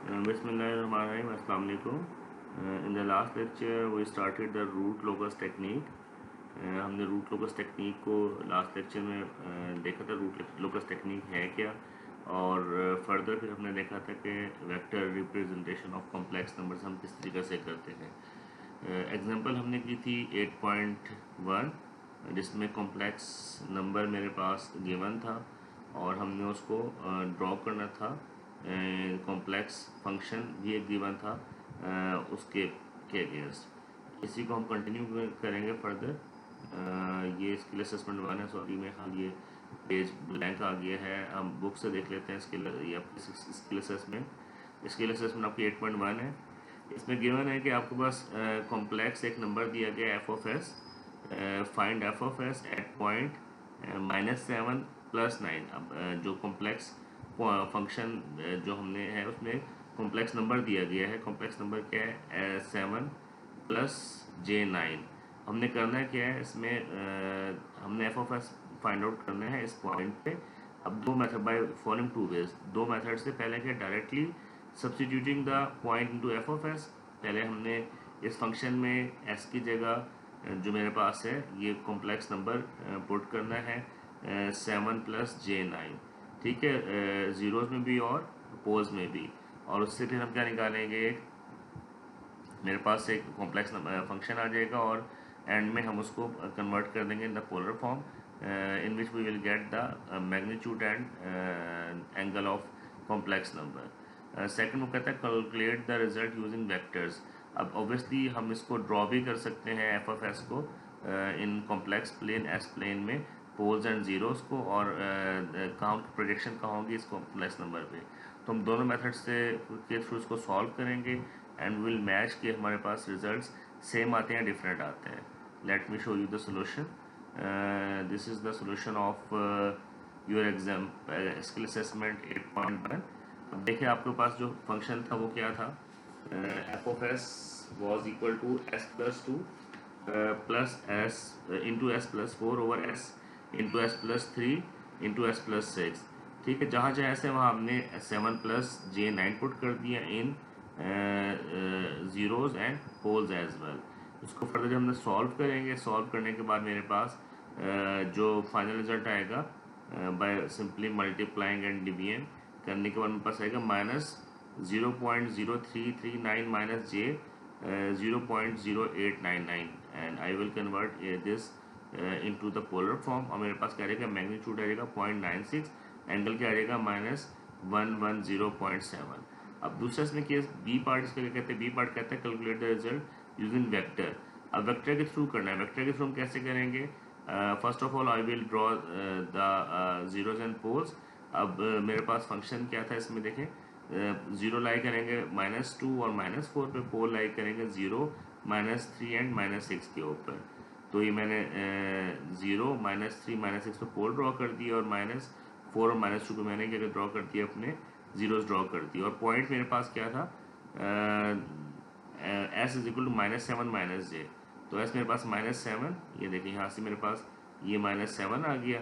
Bismillahirrahmanirrahim. Assalamu alaikum. In the last lecture we started the root locus technique. हमने root locus technique को last lecture में देखा था। Root locus technique है क्या, और फर्दर फिर हमने देखा था कि vector representation of complex numbers हम किस तरीके से करते हैं। एग्जांपल हमने की थी 8.1, जिसमें कॉम्प्लेक्स नंबर मेरे पास गिवन था और हमने उसको ड्रॉ करना था। कॉम्प्लेक्स फंक्शन भी एक गिवन था उसके अगेंस्ट। इसी को हम कंटिन्यू करेंगे फर्दर। ये स्किल असेसमेंट 1 है। सॉरी, मेरे ख्याल ये पेज ब्लैंक आ गया है। हम बुक से देख लेते हैं। स्किल असेसमेंट आपकी 8.1 है। इसमें गिवन है कि आपके पास कॉम्प्लेक्स एक नंबर दिया गया F of S. Find F of S at point -7 + 9। अब जो कॉम्प्लेक्स फंक्शन जो हमने है उसमें कॉम्प्लेक्स नंबर दिया गया है। कॉम्प्लेक्स नंबर क्या है? 7 + j9। हमने करना है क्या है इसमें, हमने F of S find out करना है इस पॉइंट पे। अब दो method by following two ways, दो मेथड से। पहले क्या, directly substituting the point into F of S. पहले हमने इस फंक्शन में एस की जगह जो मेरे पास है ये कॉम्प्लेक्स नंबर पुट करना है 7 + j9। ठीक है, ज़ीरोज़ में भी और पोल्स में भी। और उससे फिर हम क्या निकालेंगे, मेरे पास एक कॉम्प्लेक्स फंक्शन आ जाएगा और एंड में हम उसको कन्वर्ट कर देंगे in the polar form, in which we will get the magnitude and angle of complex number. Second वो कहता है calculate the result using vectors. अब ऑब्वियसली हम इसको ड्रॉ भी कर सकते हैं एफ ऑफ एस को in complex plane S plane में, पोल्स एंड ज़ीरोज़ को, और कहाँ प्रोजेक्शन कहाँ होगी इस कॉम्प्लेक्स नंबर पे। तो हम दोनों मेथड से के थ्रू इसको सॉल्व करेंगे एंड विल मैच कि हमारे पास रिजल्ट्स सेम आते हैं डिफरेंट आते हैं। Let me show you the solution. This is the solution of your exam skill assessment 8.1। अब देखिए आपके पास जो फंक्शन था वो क्या था, F of S was equal to s+2 plus S into s+4/s into s+3 into s+6। ठीक है, जहाँ जहाँ ऐसे वहाँ हमने 7 + j9 पुट कर दिया in zeros and poles as well. इसको फर्दर जब हमने सॉल्व करेंगे, सॉल्व करने के बाद मेरे पास जो फाइनल रिजल्ट आएगा by simply multiplying and division करने के बाद मेरे पास आएगा -0.0339 - j 0.0899, and I will convert this into the polar form. और मेरे पास क्या रहेगा, मैग्नीट्यूड आ जाएगा 0.96, एंगल क्या आ जाएगा -110.7। अब दूसरा इसमें केस बी पार्ट, इसका क्या कहते हैं, बी पार्ट कहते हैं calculate the result using vector. अब वेक्टर के थ्रू करना है। वेक्टर के थ्रू हम कैसे करेंगे, first of all I will draw the zeros and poles. अब मेरे पास फंक्शन क्या था इसमें देखें, ज़ीरो लाई करेंगे -2 और -4 पे, पोल लाई करेंगे 0, -3 एंड -6 के ऊपर। तो ये मैंने 0, -3, -6 पे पोल ड्रॉ कर दिया और -4 और -2 पे मैंने क्या ड्रॉ कर दिया, अपने ज़ीरोज़ ड्रॉ कर दिए। और पॉइंट मेरे पास क्या था, S is equal to -7 - j। तो एस मेरे पास -7, ये देखिए यहाँ से मेरे पास ये -7 आ गया,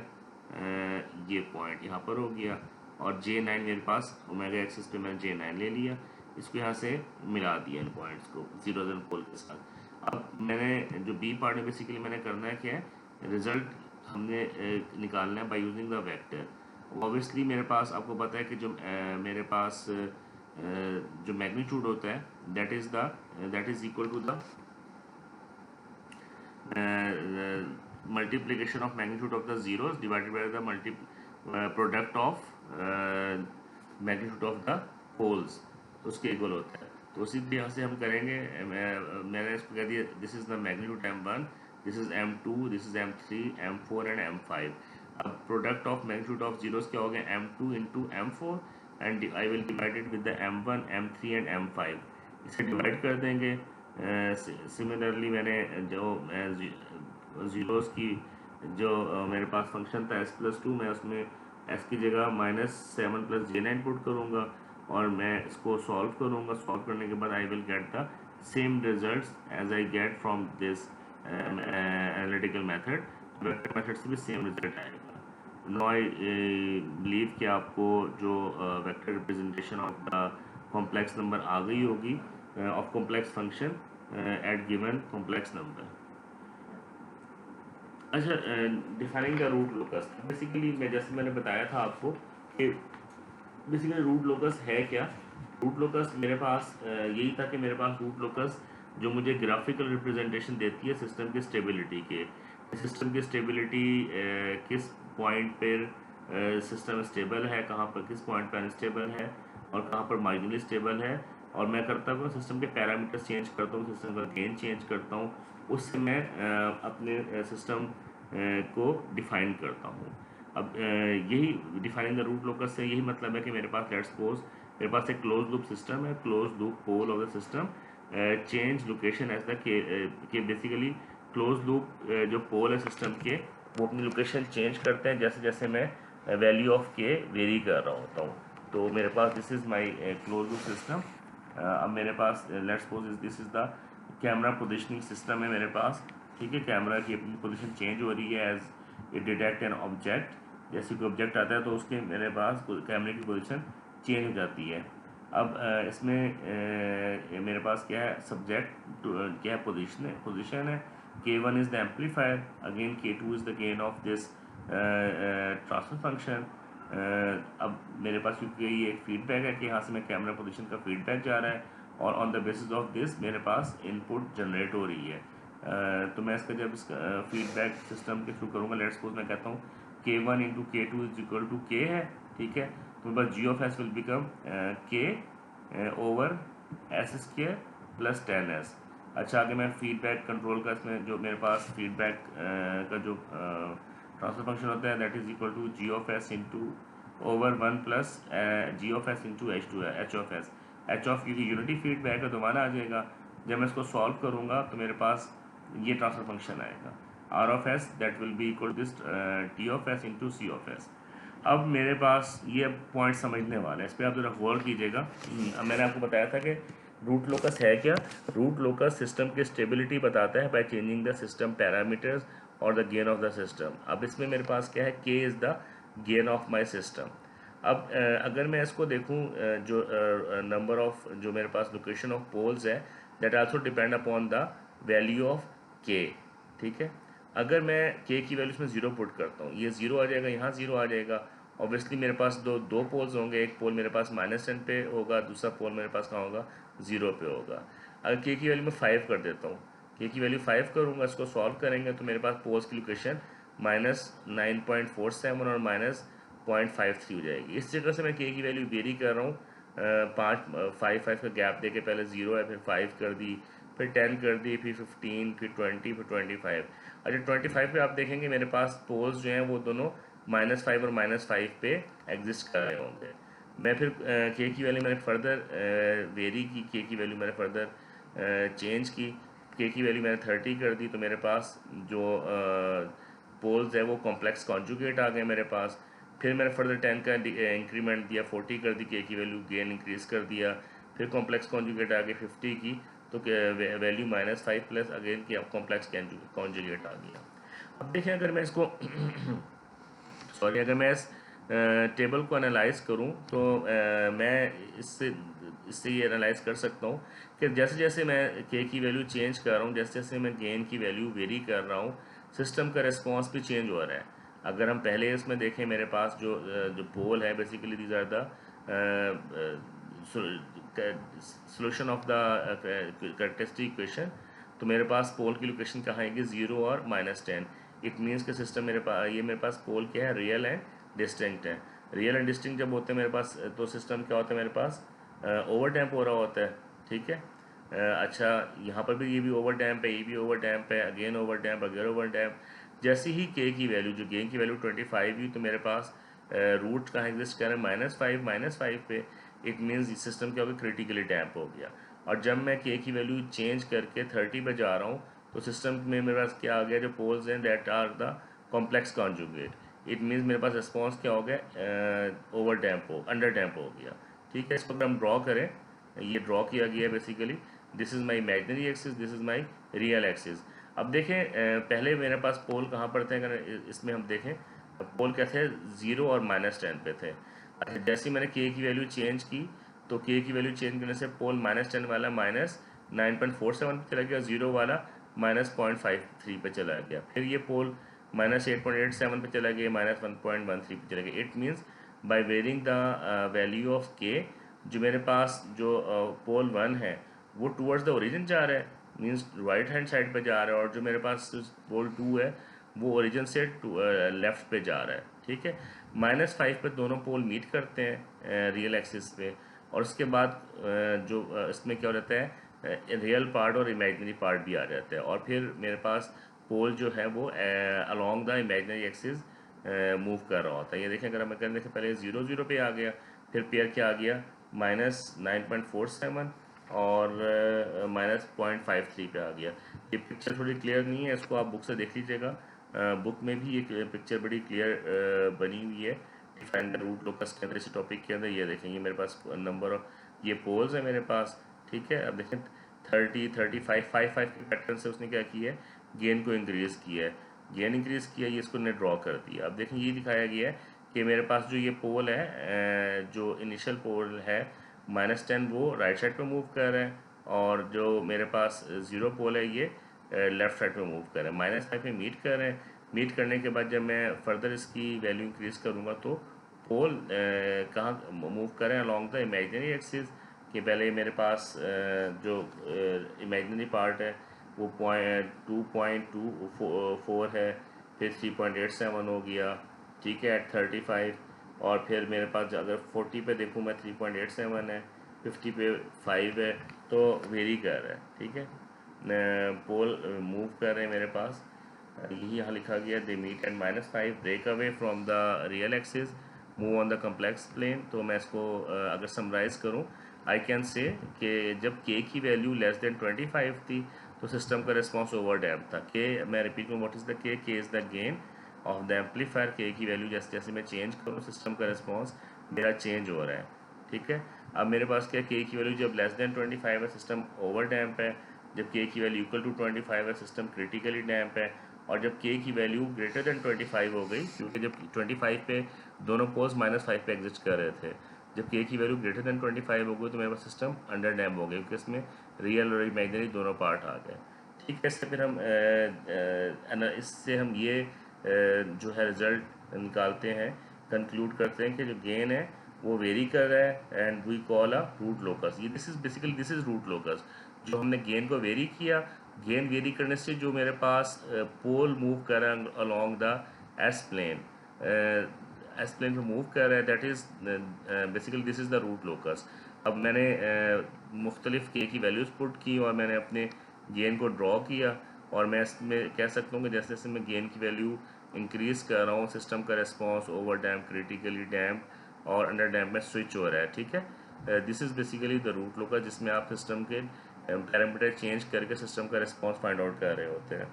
ये पॉइंट यहाँ पर हो गया, और j9 मेरे पास ओमेगा एक्सिस पे मैंने j9 ले लिया, इसको यहाँ से मिला दिया इन पॉइंट्स को ज़ीरोज़ एंड पोल के साथ। अब मैंने जो बी पार्ट में बेसिकली मैंने करना है क्या है, रिजल्ट हमने निकालना है by using the vector. Obviously मेरे पास आपको पता है कि जो मेरे पास जो मैग्नीट्यूड होता है that is equal to the multiplication of magnitude of the zeros divided by the product of magnitude of the poles, उसके इक्वल होता है। तो उसी तरह से हम करेंगे। मैंने इसको कह दिया this is the magnitude m1, this is m2, this is m3, m4 and m5। अब product of magnitude of zeros क्या हो गया, m2 into m4, and I will divide it with the m1, m3 and m5। इसे divide कर देंगे। Similarly मैंने जो zeros की जो मेरे पास फंक्शन था s+2, मैं उसमें s की जगह -7 + j9 पुट करूँगा और मैं इसको सॉल्व करूँगा। सॉल्व करने के बाद I will get the same results as I get from this analytical method. Vector method से भी सेम रिजल्ट आएगा। नो आई बिलीव कि आपको जो vector representation of the complex number आ गई होगी of complex function at given complex number. अच्छा, defining the root locus, basically मैं जैसे मैंने बताया था आपको कि बेसिकली रूट लोकस है क्या। रूट लोकस मेरे पास यही था कि मेरे पास रूट लोकस जो मुझे ग्राफिकल रिप्रेजेंटेशन देती है सिस्टम की स्टेबिलिटी के, सिस्टम की स्टेबिलिटी किस पॉइंट पर सिस्टम स्टेबल है, कहाँ पर किस पॉइंट पर अनस्टेबल है और कहाँ पर मार्जिनली स्टेबल है। और मैं करता हूँ सिस्टम के पैरामीटर्स चेंज करता हूँ, सिस्टम का गेन चेंज करता हूँ, उससे मैं अपने सिस्टम को डिफाइन करता हूँ। अब यही डिफाइनिंग द रूट लोकस से यही मतलब है कि मेरे पास लेट्स सपोज मेरे पास एक क्लोज लूप सिस्टम है, close loop pole of the system change location as the K basically close loop जो पोल है सिस्टम के वो अपनी लोकेशन चेंज करते हैं जैसे जैसे मैं वैल्यू ऑफ के वेरी कर रहा होता हूँ। तो मेरे पास this is my close loop system. अब मेरे पास let's suppose this is the camera positioning system है मेरे पास, ठीक है। कैमरा की अपनी पोजीशन चेंज हो रही है as it detect an object, जैसे कोई ऑब्जेक्ट आता है तो उसके मेरे पास कैमरे की पोजीशन चेंज हो जाती है। अब इसमें मेरे पास क्या है, सब्जेक्ट क्या है, पोजीशन है। K1 is the amplifier, again K2 is the gain of this transfer function. अब मेरे पास क्योंकि ये एक फीडबैक है कि यहाँ से मैं कैमरा पोजीशन का फीडबैक जा रहा है और on the basis of this मेरे पास इनपुट जनरेट हो रही है। तो मैं इसका जब इसका फीडबैक सिस्टम के थ्रू करूँगा, लेट्स सपोज मैं कहता हूँ K1 into K2 is equal to K है, ठीक है। तो मेरे पास G of S will become K over S square plus 10s। अच्छा, आगे मैं फीडबैक कंट्रोल का इसमें जो मेरे पास फीडबैक का जो ट्रांसफर फंक्शन होता है that is equal to G of S into over 1 plus G of S into H of S. H of क्योंकि यूनिटी फीडबैक है तो वन आ जाएगा। जब मैं इसको सॉल्व करूँगा तो मेरे पास ये ट्रांसफर फंक्शन आएगा R of S that will be equal this T of S into C of S. अब मेरे पास ये पॉइंट समझने वाला है, इस पर आप ज़रा गौर कीजिएगा। अब मैंने आपको बताया था कि रूट लोकस है क्या। रूट लोकस सिस्टम की स्टेबिलिटी बताता है by changing the system parameters और the gain of the system. अब इसमें मेरे पास क्या है, K is the gain of my system. अब अगर मैं इसको देखूं जो नंबर ऑफ जो मेरे पास लोकेशन ऑफ पोल्स है that also depend upon the value of के, ठीक है। अगर मैं के की वैल्यू इसमें ज़ीरो पुट करता हूँ, ये ज़ीरो आ जाएगा, यहाँ ज़ीरो आ जाएगा। ऑब्वियसली मेरे पास दो पोल्स होंगे, एक पोल मेरे पास -10 पे होगा, दूसरा पोल मेरे पास कहाँ होगा, ज़ीरो पे होगा। अगर के की वैल्यू मैं 5 कर देता हूँ, के की वैल्यू 5 करूँगा, इसको सॉल्व करेंगे तो मेरे पास पोल्स की लोकेशन -9.47 और -0.53 हो जाएगी। इस जगह से मैं के की वैल्यू वेरी कर रहा हूँ, 5 का गैप दे के पहले 0 है, फिर 5 कर दी, फिर 10 कर दी, फिर 15, फिर 20, फिर 25। अच्छा, 25 पे आप देखेंगे मेरे पास पोल्स जो हैं वो दोनों -5 और -5 पे एग्जिस्ट कर रहे होंगे। मैं फिर के की वैल्यू मैंने फर्दर वेरी की, के की वैल्यू मैंने फर्दर चेंज की, के की वैल्यू मैंने 30 कर दी, तो मेरे पास जो पोल्स है वो कॉम्प्लेक्स कॉन्जुगेट आ गए मेरे पास। फिर मैंने फर्दर 10 का इंक्रीमेंट दिया, 40 कर दी, के की वैल्यू गेन इंक्रीज कर दिया, फिर कॉम्प्लेक्स कॉन्जुगेट आ गई 50 की, तो वैल्यू -5 प्लस अगेन की अब कॉम्प्लेक्स कॉन्जुगेट आ गया। अब देखें अगर मैं इसको सॉरी, अगर मैं इस टेबल को एनालाइज करूं तो मैं इससे ये एनालाइज कर सकता हूं कि जैसे जैसे मैं के की वैल्यू चेंज कर रहा हूं, जैसे जैसे मैं गेन की वैल्यू वेरी कर रहा हूं, सिस्टम का रिस्पॉन्स भी चेंज हो रहा है। अगर हम पहले इसमें देखें, मेरे पास जो पोल है basically these are the solution of the characteristic equation. तो मेरे पास पोल की लोकेशन कहाँ आएगी, 0 और -10। इट मीन्स के सिस्टम मेरे पास ये मेरे पास पोल क्या है, रियल एंड डिस्टिंक्ट है। रियल एंड डिस्टिंक्ट जब होते हैं मेरे पास तो सिस्टम क्या होता है, मेरे पास ओवर डैम्प हो रहा होता है, ठीक है। अच्छा, यहाँ पर भी ये भी ओवर डैम्प है, ये भी ओवर डैम्प है, again over damp, again over damp. जैसे ही के की वैल्यू जो गेन की वैल्यू 25 हुई तो मेरे पास रूट कहाँ एग्जिस्ट कर रहा है, -5 पे। इट मीन्स सिस्टम क्या हो गया, क्रिटिकली डैम्प हो गया। और जब मैं के की वैल्यू चेंज करके 30 पे जा रहा हूँ तो सिस्टम में मेरे पास क्या आ गया, जो पोल्स हैं that are the complex conjugate. It means मेरे पास रिस्पॉन्स क्या हो गया, ओवर डैम्प हो, अंडर डैम्प हो गया, ठीक है। इसको अगर हम ड्रॉ करें, ये ड्रॉ किया गया है basically, this is my imaginary axis, this is my real axis. अब देखें पहले मेरे पास पोल कहाँ पर थे, अगर इसमें हम देखें पोल क्या थे, 0 और -10 पे थे। अच्छा, जैसे ही मैंने के की वैल्यू चेंज की तो के की वैल्यू चेंज करने से पोल -10 वाला -9.47 पे चला गया, 0 वाला -0.53 पे चला गया, फिर ये पोल -8.87 पे चला गया, -1.13 पे चला गया। It means by varying the value of K, जो मेरे पास जो पोल 1 है वो टूवर्ड्स द ओरिजिन जा रहा है, मीन्स राइट हैंड साइड पे जा रहा है, और जो मेरे पास पोल 2 है वो ओरिजिन से लेफ्ट पे जा रहा है। ठीक है, -5 पे दोनों पोल मीट करते हैं रियल एक्सिस पे, और उसके बाद जो इसमें क्या हो जाता है, रियल पार्ट और इमेजिनरी पार्ट भी आ जाता है, और फिर मेरे पास पोल जो है वो along the imaginary axis move कर रहा होता है। ये देखें, अगर मैं करने से पहले 0 पे आ गया, फिर पेयर क्या आ गया, -9.47 और -0.53 पे आ गया। ये पिक्चर थोड़ी क्लियर नहीं है, इसको आप बुक से देख लीजिएगा। बुक में भी एक पिक्चर बड़ी क्लियर बनी हुई है डिफाइन द रूट लोकस के अंदर, इसी टॉपिक के अंदर। ये देखें, ये मेरे पास नंबर ऑफ ये पोल्स है मेरे पास। ठीक है, अब देखें 30, 35, 5 के पैटर्न से उसने क्या किया है, गेन को इंक्रीज़ किया है, गेन इंक्रीज़ किया, ये इसको ने ड्रॉ कर दिया। अब देखें, ये दिखाया गया है कि मेरे पास जो ये पोल है, जो इनिशियल पोल है -10, वो राइट साइड पे मूव कर रहा है, और जो मेरे पास 0 पोल है ये लेफ्ट साइड पे मूव कर रहे हैं, -5 पे मीट कर रहे हैं। मीट करने के बाद जब मैं फर्दर इसकी वैल्यू इंक्रीज करूँगा तो पोल कहाँ मूव कर रहे हैं, अलॉन्ग द इमेजिनरी एक्सिस। कि पहले मेरे पास जो इमेजिनरी पार्ट है वो 2.24 है, फिर 3.87 हो गया। ठीक है, एट 35, और फिर मेरे पास अगर 40 पे देखूँ मैं 3.87 है, 50 पे 5 है, तो वेरी कर रहा है। ठीक है, पोल मूव कर रहे हैं मेरे पास, यही यहाँ लिखा गया, they meet at -5, break away from the real axis, move on the complex plane. तो मैं इसको अगर समराइज़ करूँ, आई कैन से कि जब के की वैल्यू <25 थी तो सिस्टम का रिस्पॉन्स ओवर डैम्प था। के, मैं रिपीट करूँ, व्हाट इज़ द के is the gain of the amplifier. के की वैल्यू जैसे जैसे मैं चेंज करूँ, सिस्टम का रिस्पॉन्स मेरा चेंज हो रहा है। ठीक है, अब मेरे पास क्या, के की वैल्यू जब <25 है सिस्टम ओवर डैम्प है, जब के की वैल्यू इक्वल टू 25 है सिस्टम क्रिटिकली डैम्प है, और जब के की वैल्यू ग्रेटर देन 25 हो गई, क्योंकि जब 25 पे दोनों पोल्स -5 पे एग्जिस्ट कर रहे थे, जब के की वैल्यू ग्रेटर देन 25 हो गई तो मेरे पास सिस्टम अंडर डैम्प हो गया, क्योंकि इसमें रियल और इमेजिनरी दोनों पार्ट आ गए। ठीक है, इससे फिर हम इससे हम ये जो है रिजल्ट निकालते हैं, कंक्लूड करते हैं कि जो गेन है वो वेरी कर रहा है, and we call a root locus. ये this is basically this is root locus. जो हमने गेन को वेरी किया, गेन वेरी करने से जो मेरे पास पोल मूव कर रहा है along the S plane, S plane पे मूव कर रहा है, that is basically this is the root locus. अब मैंने मुख्तलिफ के की वैल्यूज़ पुट की और मैंने अपने गेन को ड्रॉ किया, और मैं इसमें कह सकता हूँ कि जैसे जैसे मैं गेन की वैल्यू इंक्रीज़ कर रहा हूँ, सिस्टम का response over damp, critically damp और अंडर डैम्प में स्विच हो रहा है। ठीक है, this is basically the root locus, जिसमें आप सिस्टम के पैरामीटर चेंज करके सिस्टम का रिस्पॉन्स फाइंड आउट कर रहे होते हैं।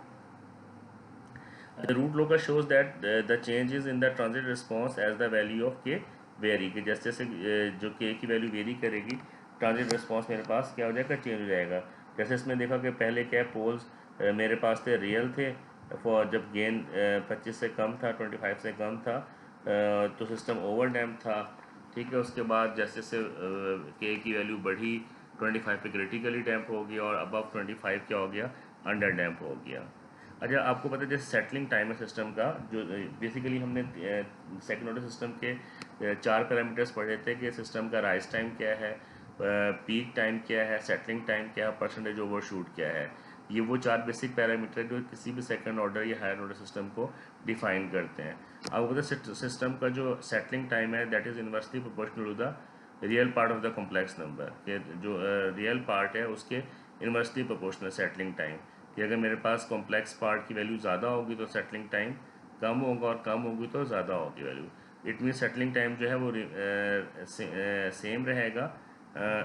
The root locus shows that the changes in the transit response as the value of k vary, कि जैसे जैसे जो k की वैल्यू वेरी करेगी, ट्रांजिट रिस्पॉन्स मेरे पास क्या हो जाएगा, चेंज हो जाएगा। जैसे इसमें देखा कि पहले क्या पोल्स मेरे पास थे रियल थे, फॉर जब गेन 25 से कम था, 25 से कम था, तो सिस्टम ओवर डैम्प था। ठीक है, उसके बाद जैसे जैसे के की वैल्यू बढ़ी, 25 पे क्रिटिकली डैम्प हो गया, और अबव 25 क्या हो गया, अंडर डैम्प हो गया। अच्छा, आपको पता है जैसे सेटलिंग टाइम है सिस्टम का, जो बेसिकली हमने सेकंड ऑर्डर सिस्टम के 4 पैरामीटर्स पढ़े थे कि सिस्टम का राइज टाइम क्या है, पीक टाइम क्या है, सेटलिंग टाइम क्या है, परसेंटेज ओवरशूट क्या है। ये वो 4 बेसिक पैरामीटर जो किसी भी सेकंड ऑर्डर या हायर ऑर्डर सिस्टम को डिफाइन करते हैं। आपको पता है सिस्टम का जो सेटलिंग टाइम है that is inversely proportional to the real part of the complex number, K जो रियल पार्ट है उसके इनवर्सली प्रोपोर्शनल सेटलिंग टाइम, कि अगर मेरे पास कॉम्प्लेक्स पार्ट की वैल्यू ज़्यादा होगी तो सेटलिंग टाइम कम होगा, और कम होगी तो ज़्यादा होगी value. It mean settling time जो है वो सेम रहेगा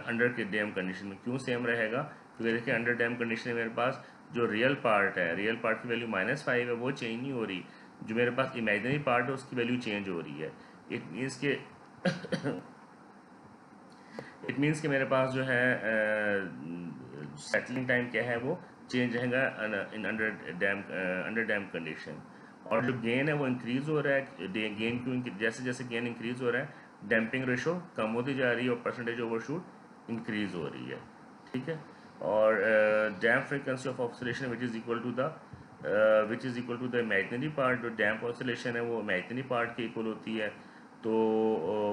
अंडर के डैम कंडीशन में। क्यों सेम रहेगा, क्योंकि देखिए अंडर डैम कंडीशन में मेरे पास जो रियल पार्ट है, रियल पार्ट की वैल्यू -5 है, वो चेंज नहीं हो रही। जो मेरे पास इमेजिनरी पार्ट है उसकी वैल्यू चेंज हो रही है। इट मीन्स के इट मीन्स कि मेरे पास जो है सेटलिंग टाइम क्या है, वो चेंज रहेगा इन अंडर डैम कंडीशन। और जो गेन है वो इंक्रीज़ हो रहा है। गेन क्यों, जैसे जैसे गेन इंक्रीज़ हो रहा है डैम्पिंग रेशो कम होती जा रही है और परसेंटेज ओवरशूट इंक्रीज़ हो रही है, ठीक है। और damp frequency of oscillation which is equal to the imaginary part, जो डैम्प ऑसिलेशन है वो इमेजिनरी पार्ट के इक्वल होती है। तो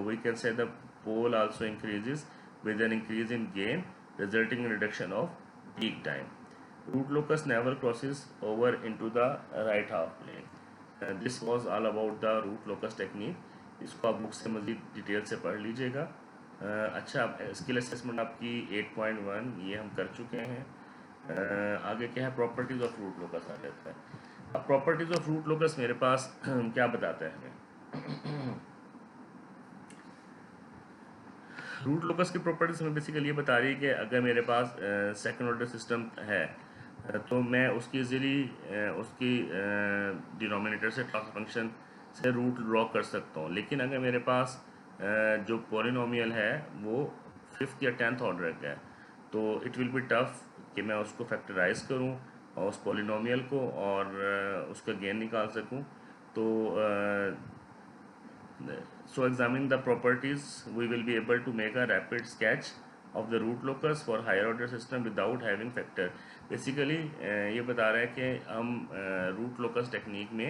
we can say the pole also increases with an increase in gain resulting in reduction of peak time. Root locus never crosses over into the right half plane. This was all about the root locus technique. इसको आप book से मज़ीद detail से पढ़ लीजिएगा। अच्छा, skill assessment आपकी 8.1 ये हम कर चुके हैं। आगे क्या है, प्रॉपर्टीज़ ऑफ रूट लोकस आ जाता है। अब प्रॉपर्टीज़ ऑफ रूट लोकस मेरे पास क्या बताता है हमें, रूट लोकस की प्रॉपर्टीज हमें बेसिकली ये बता रही है कि अगर मेरे पास सेकंड ऑर्डर सिस्टम है तो मैं उसकी इजीली उसकी डिनोमिनेटर से ट्रांसफर फंक्शन से रूट ड्रॉ कर सकता हूँ। लेकिन अगर मेरे पास जो पॉलिनोमियल है वो 5th या 10th ऑर्डर का है तो इट विल बी टफ कि मैं उसको फैक्टराइज करूँ और उस पॉलिनोमियल को और उसका गेन निकाल सकूँ। तो so examining the properties, we will be able to make a rapid sketch of the root locus for higher order system without having factor. Basically ये बता रहा है कि हम root locus टेक्निक में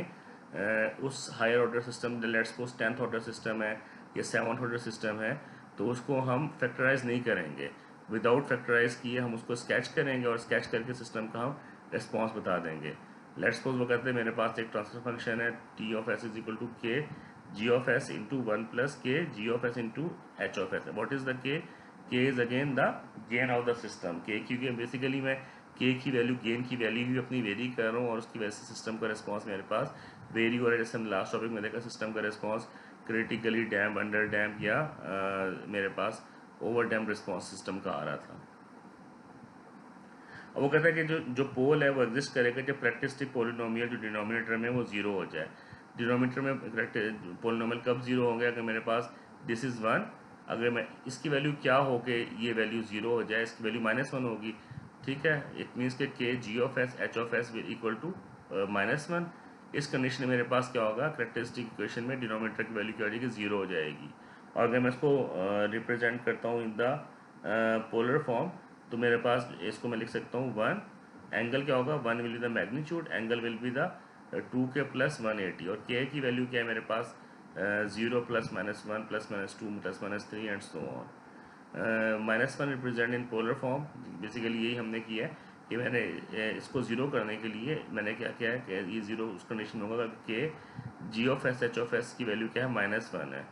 उस higher order system, let's suppose 10th order system है या 7th ऑर्डर सिस्टम है, तो उसको हम फैक्टराइज नहीं करेंगे। विदाउट फैक्टराइज किए हम उसको स्केच करेंगे और स्केच करके सिस्टम का हम रिस्पॉन्स बता देंगे। लेट्स सपोज वो कहते हैं मेरे पास एक ट्रांसफर फंक्शन है T of S is equal to K g of s into 1 plus k g of s into h of s. What is the k? K is again the gain of the system. K क्योंकि basically मैं k की value, gain की value भी अपनी very कर रहा हूँ और उसकी वजह से सिस्टम का रिस्पॉन्स मेरे पास वेरी हो रहा है। जैसे हम लास्ट टॉपिक में देखा सिस्टम का response critically damp, under damp या मेरे पास ओवर डैम्प रिस्पॉन्स सिस्टम का आ रहा था। अब वो कहता है कि जो पोल है वो एग्जिस्ट करेगा जब प्रैक्टिस्टिक पोलिनोमियल जो डिनोमिनेटर में वो जीरो हो जाए। डिनोमिनेटर में पोलिनोमियल कब जीरो होंगे, अगर मेरे पास दिस इज़ 1, अगर मैं इसकी वैल्यू क्या हो के ये वैल्यू जीरो हो जाए, इसकी वैल्यू -1 होगी, ठीक है। It means K G of S H of S equal to -1। इस कंडीशन में मेरे पास क्या होगा, करेक्टरिस्टिक इक्वेशन में डिनोमिनेटर की वैल्यू क्या हो जाएगी, जीरो हो जाएगी। और अगर मैं इसको रिप्रेजेंट करता हूँ इन द पोलर फॉर्म तो मेरे पास इसको मैं लिख सकता हूँ 1, एंगल क्या होगा, 1 will be the magnitude, angle will be the 2k plus 180 और k की वैल्यू क्या है मेरे पास 0 plus -1 plus -2 plus -3 and so on. -1 represent in polar form, basically यही हमने किया है कि मैंने इसको ज़ीरो करने के लिए मैंने क्या किया है कि ये ज़ीरो उस कंडीशन में होगा कि G of S H of S की वैल्यू क्या है, -1 है,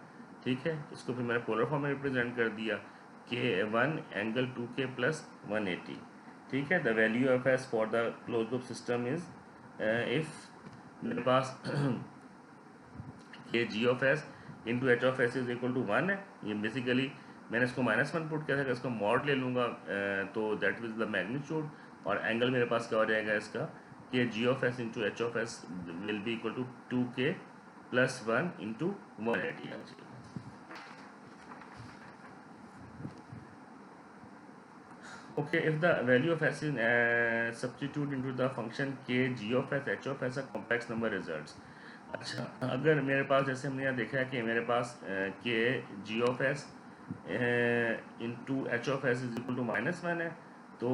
ठीक है। इसको फिर मैंने पोलर फॉर्म में रिप्रेजेंट कर दिया के 1 एंगल 2k प्लस 180, ठीक है। The value of S for the close loop system is if मेरे पास के G of S into H of S is equal to 1 है। ये बेसिकली मैंने इसको -1 पुट किया था कि इसको मॉड ले लूँगा तो दैट विज द मैग्नीट्यूड और एंगल मेरे पास क्या हो जाएगा इसका कि G of S into H of S will be equal to 2k plus 1 into 180। Okay, if the value of s is substitute into the function k g of s h of s a complex number results। अच्छा, अगर मेरे पास जैसे हमने यहाँ देखा है कि मेरे पास k g of s into H of S is equal to -1 है, तो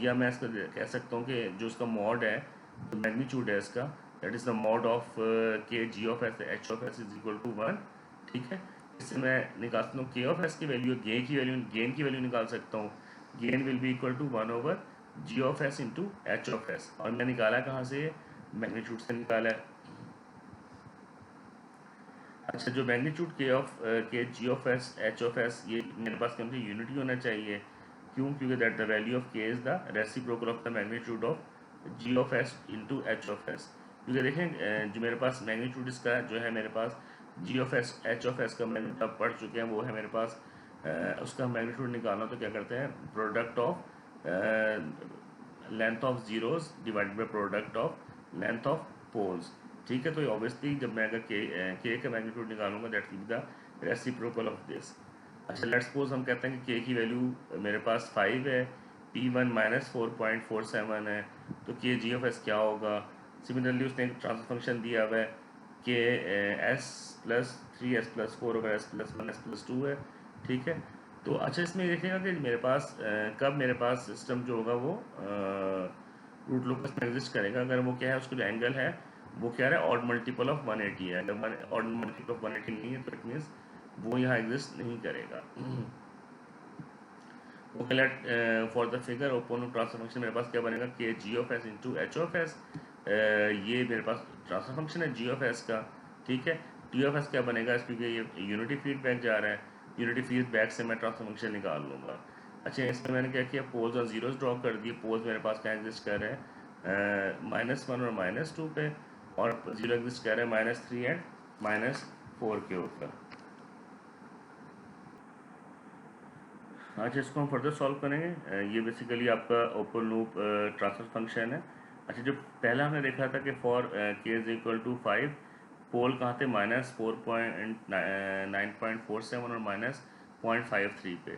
या मैं इसको कह सकता हूँ कि जो उसका मॉड है, जो मैग्नीट्यूड है इसका, that is the mod of K G of S H of S is equal to 1, ठीक है। इससे मैं निकाल सकता हूँ के ऑफ एस की वैल्यू, गेन की वैल्यू निकाल सकता हूँ। Gain will be equal to 1 over G of S into H of S, और मैं निकाला कहाँ से, मैग्नीट्यूड से निकाला है। अच्छा, जो magnitude K G of S H of S ये मेरे पास कम से यूनिटी होना चाहिए, क्यों, क्योंकि that the value of K is the reciprocal of the magnitude of G of S into H of S. क्योंकि देखें जो मेरे पास मैग्नीट्यूड इसका जो है मेरे पास G of S H of S का मैग्नीट्यूड आप पढ़ चुके हैं, वो है मेरे पास उसका मैग्नीट्यूड निकालना तो क्या करते हैं, product of length of zeros divided by product of length of poles, ठीक है। तो ऑब्वियसली जब मैं अगर के का मैग्नीट्यूड निकालूंगा that will be the reciprocal of this. अच्छा, लेट्स सपोज हम कहते हैं कि के की वैल्यू मेरे पास 5 है, P1 -4.47 है, तो के जी ऑफ एस क्या होगा, सिमिलरली उसने एक ट्रांसफर फंक्शन दिया हुआ है कि s+3s+4 ओवर s+1 s+2 है, ठीक है। तो अच्छा इसमें देखिएगा कि मेरे पास कब मेरे पास सिस्टम जो होगा वो रूट लोकस में एग्जिस्ट करेगा, अगर वो क्या है, उसका जो एंगल है वो क्या है, ऑड मल्टीपल ऑफ 180 है। अगर ऑड मल्टीपल ऑफ 180 नहीं है तो इट मीन्स वो यहाँ एग्जिस्ट नहीं करेगा। Okay, let for the figure open loop transfer function मेरे पास क्या बनेगा, K G of S into H of S. ये मेरे पास ट्रांसफर फंक्शन है जी ऑफ एस का, ठीक है। टी ऑफ एस क्या बनेगा, इस क्योंकि ये यूनिटी फीडबैक जा रहा है, यूनिटी फीडबैक से मैं ट्रांसफर फंक्शन निकाल लूँगा। अच्छा इसमें मैंने क्या किया, पोल्स और जीरोस ड्रॉ कर दिए। पोल्स मेरे पास क्या एग्जिस्ट कर रहे हैं, -1 और -2 पे, और जीरो एग्जिस्ट कर रहे हैं -3 एंड -4 के ऊपर। अच्छा इसको हम फर्दर सॉल्व करेंगे। ये बेसिकली आपका ओपन लूप ट्रांसफर फंक्शन है। अच्छा जो पहला हमने देखा था कि फॉर के इज इक्वल टू 5, पोल कहाँ थे, -4.947 और -0.53 पे।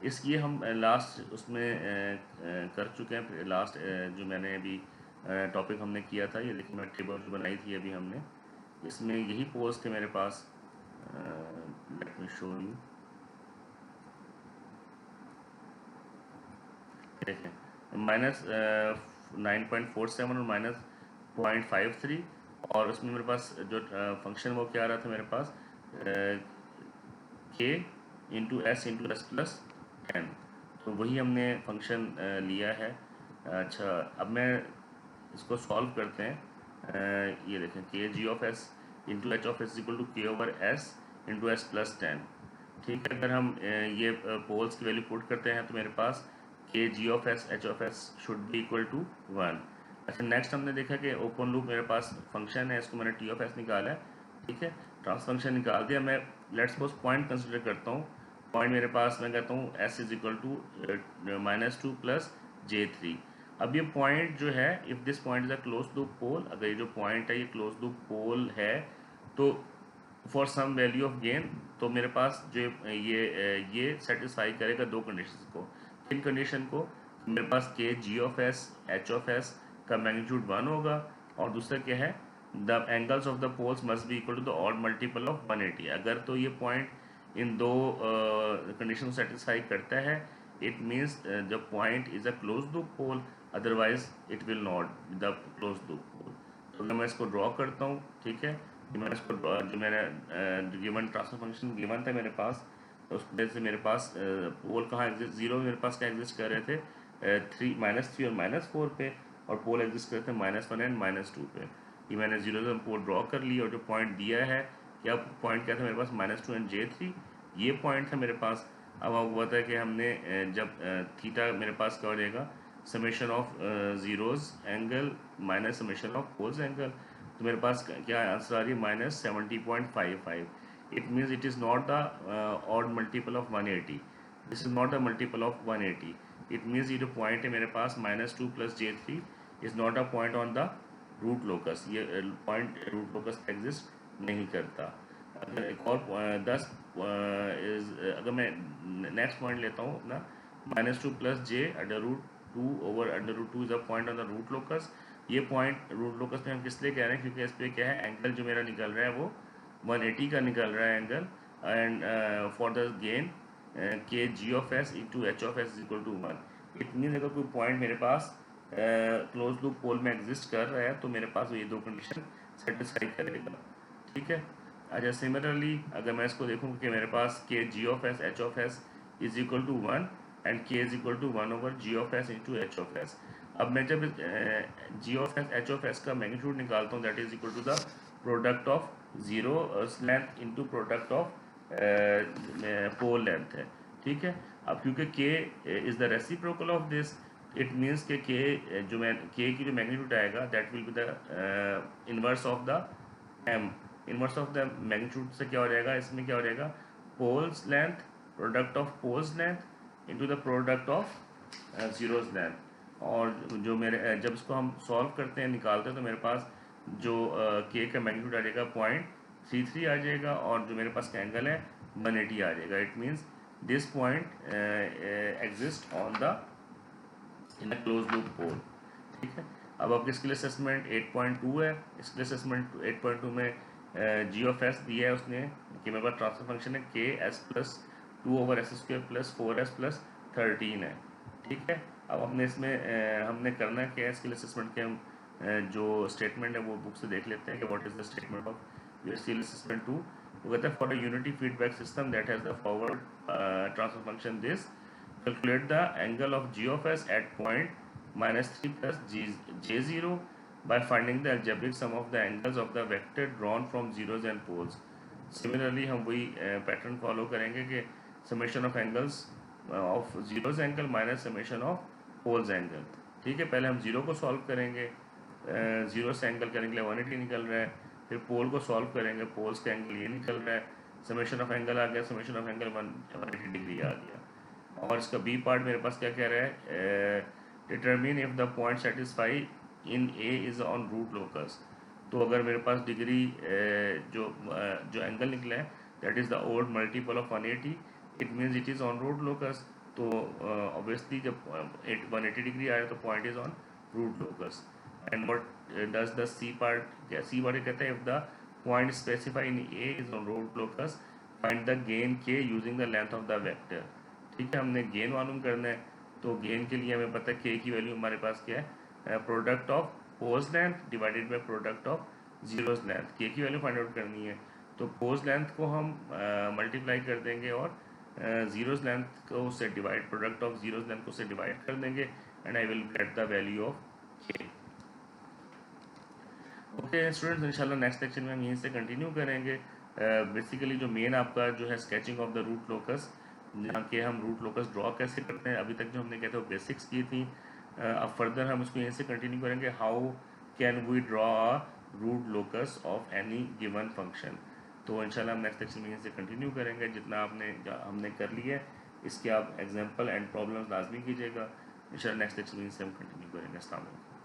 इसलिए हम लास्ट उसमें कर चुके हैं। लास्ट जो मैंने अभी टॉपिक हमने किया था, ये देखिए मैं टेबल बनाई थी अभी हमने, इसमें यही पोल्स थे मेरे पास। लेट मी शो यू, देखें -9.47 और -0.53, और उसमें मेरे पास जो फंक्शन वो क्या आ रहा था मेरे पास, के इंटू एस प्लस 10, तो वही हमने फंक्शन लिया है। अच्छा अब मैं इसको सॉल्व करते हैं। ये देखें K G of S into H of S equal to K over S into S plus 10, ठीक है। अगर हम ये पोल्स की वैल्यू पुट करते हैं तो मेरे पास के G of S H of S should be equal to 1। अच्छा नेक्स्ट हमने देखा कि ओपन लूप मेरे पास फंक्शन है, इसको मैंने टी ऑफ एस निकाला है, ठीक है। ट्रांसफर फंक्शन निकाल दिया। मैं लेट्स सपोज पॉइंट कंसिडर करता हूँ। पॉइंट मेरे पास मैं कहता हूँ S is equal to -2 plus J3। अब ये पॉइंट जो है, if this point is a close loop pole, अगर ये जो पॉइंट है ये क्लोज लूप पोल है, तो for some value of gain, तो मेरे पास जो ये सेटिस्फाई करेगा दो कंडीशंस को। किन कंडीशन को, मेरे पास के G of S H of S का मैग्नीट्यूड 1 होगा, और दूसरा क्या है, the angles of the poles must be equal to the odd multiple of 180। अगर तो ये पॉइंट इन दो कंडीशन को सेटिस्फाई करता है, it means the point is a close loop pole, otherwise it will not the close loop pole. तो अगर मैं इसको ड्रॉ करता हूँ, ठीक है, मैंने इसको जो मैंने गिवन ट्रांसफर फंक्शन गिवन था मेरे पास, तो उस वजह से मेरे पास पोल कहाँ एग्जिस्ट, जीरो मेरे पास क्या एग्जिस्ट कर रहे थे, -3 और -4 पे, और पोल एग्जिस्ट कर रहे थे -1 एंड -2 पे। ये मैंने जीरो से पोल ड्रॉ कर लिया, और जो पॉइंट दिया है, क्या पॉइंट क्या था मेरे पास, -2 एंड J3, ये पॉइंट था मेरे पास। अब आपको पता है कि हमने जब थीटा मेरे पास क्या हो जाएगा, summation of zeros angle minus summation of poles angle, तो मेरे पास क्या आंसर आ रही है, -70.55। It means it is not the odd multiple of 180, this is not the multiple of 180। It means ये जो पॉइंट है मेरे पास -2 plus J3 is not a point on the root locus, ये पॉइंट रूट लोकस एग्जिस्ट नहीं करता। अगर एक और 10 अगर मैं नेक्स्ट पॉइंट लेता हूँ अपना, -2 plus J √2 over √2 is a point on the root locus. ये पॉइंट रूट लोकस में हम किस लिए कह रहे हैं, क्योंकि इस पर क्या है, एंगल जो मेरा निकल रहा है वो 180 का निकल रहा है angle, and for the gain K G of S into H of S equal to 1। It mean अगर कोई पॉइंट मेरे पास क्लोज लूप पोल में एग्जिस्ट कर रहा है, तो मेरे पास ये दो कंडीशन सेटिस्फाई करेगा, ठीक है। अच्छा सिमिलरली अगर मैं इसको देखूँ कि मेरे पास के G of S H of S is equal to 1 and K is equal to 1 over G of S into H of S. अब मैं जब G of S H of S का मैग्नीट्यूड निकालता हूँ, that is equal to the product of zero length into product of pole length है, ठीक है। अब क्योंकि K is the reciprocal of this, it means K जो मैं के की जो मैग्नीट्यूड आएगा, that will be the inverse of the M. Inverse of the magnitude से क्या हो जाएगा, इसमें क्या हो जाएगा, poles length product of poles length into the product of zeros length. और जो मेरे जब इसको हम सॉल्व करते हैं, निकालते हैं, तो मेरे पास जो के का मैग्नीट्यूड आ जाएगा 0.33 आ जाएगा, और जो मेरे पास एंगल है 180 आ जाएगा। It means this point exist on the in a close loop pole, ठीक है। अब आपके स्किल असेसमेंट 8.2 है। स्किल असेसमेंट 8.2 में जी ऑफ एस दिया है उसने कि मेरे पास ट्रांसफर फंक्शन है के S plus 2/s² plus 4s plus 13 है। ठीक है, अब हमने इसमें हमने करना क्या है, स्किल असेसमेंट के हम जो स्टेटमेंट है वो बुक से देख लेते हैं कि what is the statement of your skill assessment 2। वो कहता है for a unity feedback system that has the forward transfer function this calculate the angle of g of s at point -3 plus j0 by finding the algebraic sum of the angles of the vector drawn from zeros and poles। Similarly हम वही pattern follow करेंगे कि summation of angles of zeros angle minus summation of poles angle। ठीक है, पहले हम zero को solve करेंगे, जीरो से एंगल करने के लिए 180 निकल रहा है, फिर पोल को सॉल्व करेंगे, पोल्स का एंगल ये निकल रहा है, समेशन ऑफ एंगल आ गया, समेशन ऑफ एंगल 180 डिग्री आ गया। और इसका बी पार्ट मेरे पास क्या कह रहा है, determine if the point satisfy in A is on root locus. तो अगर मेरे पास डिग्री जो एंगल निकला है that is the odd multiple of 180, it means it is on root locus. तो ऑब्वियसली जब 180 डिग्री आया तो point is on root locus. And what does the C part, C part कहता है if the point specify in A is on root locus find the gain के using the length of the vector. ठीक है, हमने gain मालूम करना है, तो गेन के लिए हमें पता है के की वैल्यू हमारे पास क्या है, product of pose length divided by product of zeros length. के की वैल्यू फाइंड आउट करनी है, तो पोज लेंथ को हम मल्टीप्लाई कर देंगे और जीरोस लेंथ को उससे divide, product of zeros length को उससे डिवाइड कर देंगे and I will get the value of के। ओके स्टूडेंट्स, इंशाल्लाह नेक्स्ट लेक्चर में हम यहीं से कंटिन्यू करेंगे। बेसिकली जो मेन आपका जो है sketching of the root locus, जहाँ के हम रूट लोकस ड्रॉ कैसे करते हैं, अभी तक जो हमने कहते हैं बेसिक्स की थी। अब फर्दर हम इसको यहीं से कंटिन्यू करेंगे, how can we draw a root locus of any given function. तो इंशाल्लाह हम नेक्स्ट लेक्चर में यहीं से कंटिन्यू करेंगे। जितना हमने कर लिया है इसके आप एग्जाम्पल एंड प्रॉब्लम्स लाजमी कीजिएगा। इंशाल्लाह नेक्स्ट लेक्चर में यहीं से हम कंटिन्यू करेंगे। अस्सलाम वालेकुम।